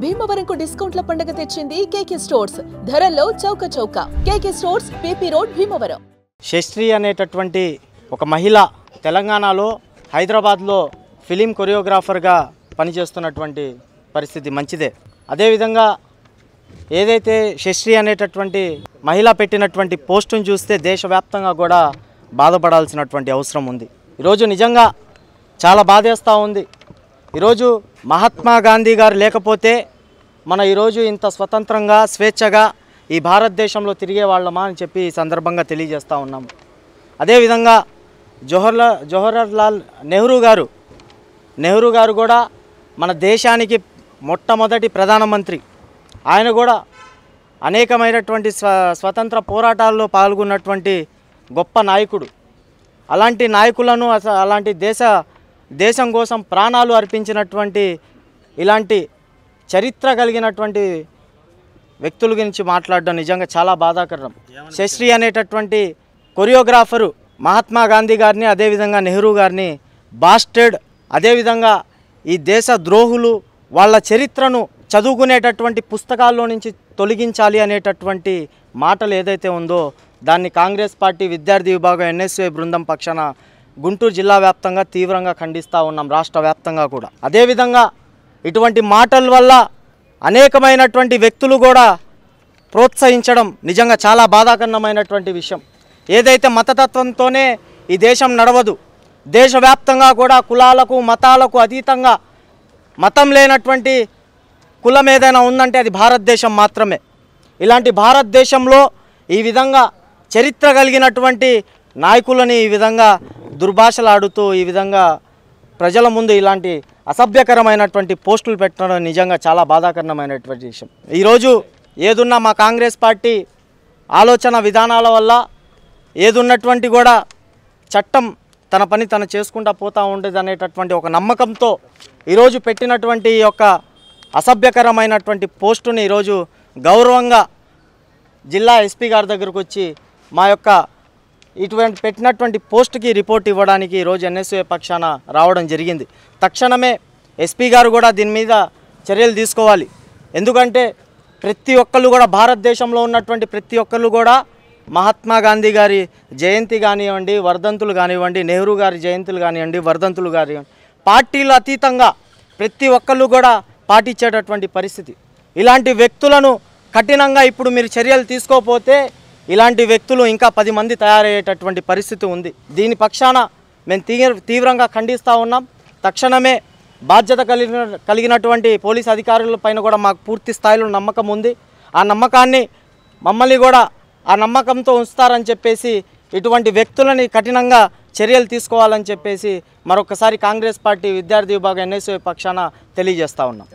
భీమవరంకు డిస్కౌంట్ల పండుగ తెచ్చింది కేకే స్టోర్స్. ధరల్లో చౌక చౌక. KK stores, PP road, Bhimavaram. శశ్రీ అనేటటువంటి ఒక మహిళ తెలంగాణలో హైదరాబాద్లో ఫిలిం కొరియోగ్రాఫర్గా పనిచేస్తున్నటువంటి పరిస్థితి మంచిదే. అదేవిధంగా ఏదైతే శశ్రీ అనేటటువంటి మహిళ పెట్టినటువంటి పోస్టును చూస్తే దేశవ్యాప్తంగా కూడా బాధపడాల్సినటువంటి అవసరం ఉంది. ఈరోజు నిజంగా చాలా బాధేస్తూ ఉంది. ఈరోజు మహాత్మా గాంధీ గారు లేకపోతే మన ఈరోజు ఇంత స్వతంత్రంగా స్వేచ్ఛగా ఈ భారతదేశంలో తిరిగే వాళ్ళమా అని చెప్పి ఈ సందర్భంగా తెలియజేస్తూ ఉన్నాం. అదేవిధంగా జవహర్లాల్ నెహ్రూ గారు కూడా మన దేశానికి మొట్టమొదటి ప్రధానమంత్రి. ఆయన కూడా అనేకమైనటువంటి స్వతంత్ర పోరాటాల్లో పాల్గొన్నటువంటి గొప్ప నాయకుడు. అలాంటి నాయకులను అలాంటి దేశం కోసం ప్రాణాలు అర్పించినటువంటి ఇలాంటి చరిత్ర కలిగినటువంటి వ్యక్తుల గురించి మాట్లాడడం నిజంగా చాలా బాధాకరం. శశ్రీ అనేటటువంటి కొరియోగ్రాఫరు మహాత్మా గాంధీ గారిని అదేవిధంగా నెహ్రూ గారిని బాస్టర్డ్, అదేవిధంగా ఈ దేశ ద్రోహులు వాళ్ళ చరిత్రను చదువుకునేటటువంటి పుస్తకాల్లో నుంచి తొలగించాలి అనేటటువంటి మాటలు ఏదైతే ఉందో దాన్ని కాంగ్రెస్ పార్టీ విద్యార్థి విభాగం ఎన్ఎస్ఏ బృందం పక్షాన గుంటూరు జిల్లా వ్యాప్తంగా తీవ్రంగా ఖండిస్తూ ఉన్నాం, రాష్ట్ర వ్యాప్తంగా కూడా. అదేవిధంగా ఇటువంటి మాటల వల్ల అనేకమైనటువంటి వ్యక్తులు కూడా ప్రోత్సహించడం నిజంగా చాలా బాధాకరమైనటువంటి విషయం. ఏదైతే మతతత్వంతోనే ఈ దేశం నడవదు, దేశవ్యాప్తంగా కూడా కులాలకు మతాలకు అతీతంగా మతం లేనటువంటి కులం ఏదైనా ఉందంటే అది భారతదేశం మాత్రమే. ఇలాంటి భారతదేశంలో ఈ విధంగా చరిత్ర కలిగినటువంటి నాయకులని ఈ విధంగా దుర్భాషలాడుతూ ఈ విధంగా ప్రజల ముందు ఇలాంటి అసభ్యకరమైనటువంటి పోస్టులు పెట్టడం నిజంగా చాలా బాధాకరమైనటువంటి విషయం. ఈరోజు ఏదున్నా మా కాంగ్రెస్ పార్టీ ఆలోచన విధానాల వల్ల ఏదున్నటువంటి కూడా చట్టం తన పని తను చేసుకుంటూ పోతూ ఉంటుంది అనేటటువంటి ఒక నమ్మకంతో ఈరోజు పెట్టినటువంటి ఈ యొక్క అసభ్యకరమైనటువంటి పోస్టుని ఈరోజు గౌరవంగా జిల్లా ఎస్పీ గారి దగ్గరకు వచ్చి మా యొక్క ఇటువంటి పెట్టినటువంటి పోస్టుకి రిపోర్ట్ ఇవ్వడానికి ఈరోజు ఎన్ఎస్ఏ పక్షాన రావడం జరిగింది. తక్షణమే ఎస్పీ గారు కూడా దీని మీద చర్యలు తీసుకోవాలి. ఎందుకంటే ప్రతి ఒక్కళ్ళు కూడా భారతదేశంలో ఉన్నటువంటి ప్రతి ఒక్కళ్ళు కూడా మహాత్మా గాంధీ గారి జయంతి కానివ్వండి, వర్ధంతులు కానివ్వండి, నెహ్రూ గారి జయంతులు కానివ్వండి, వర్ధంతులు కానివ్వండి, పార్టీలు అతీతంగా ప్రతి ఒక్కళ్ళు కూడా పాటించేటటువంటి పరిస్థితి. ఇలాంటి వ్యక్తులను కఠినంగా ఇప్పుడు మీరు చర్యలు తీసుకోకపోతే ఇలాంటి వ్యక్తులు ఇంకా 10 మంది తయారయ్యేటటువంటి పరిస్థితి ఉంది. దీని పక్షాన మేము తీవ్రంగా ఖండిస్తూ ఉన్నాం. తక్షణమే బాధ్యత కలిగినటువంటి పోలీస్ అధికారుల పైన కూడా మాకు పూర్తి స్థాయిలో నమ్మకం ఉంది. ఆ నమ్మకాన్ని మమ్మల్ని కూడా ఆ నమ్మకంతో ఉంచుతారని చెప్పేసి ఇటువంటి వ్యక్తులని కఠినంగా చర్యలు తీసుకోవాలని చెప్పేసి మరొకసారి కాంగ్రెస్ పార్టీ విద్యార్థి విభాగం ఎన్ఎస్ఏ పక్షాన తెలియజేస్తూ ఉన్నాం.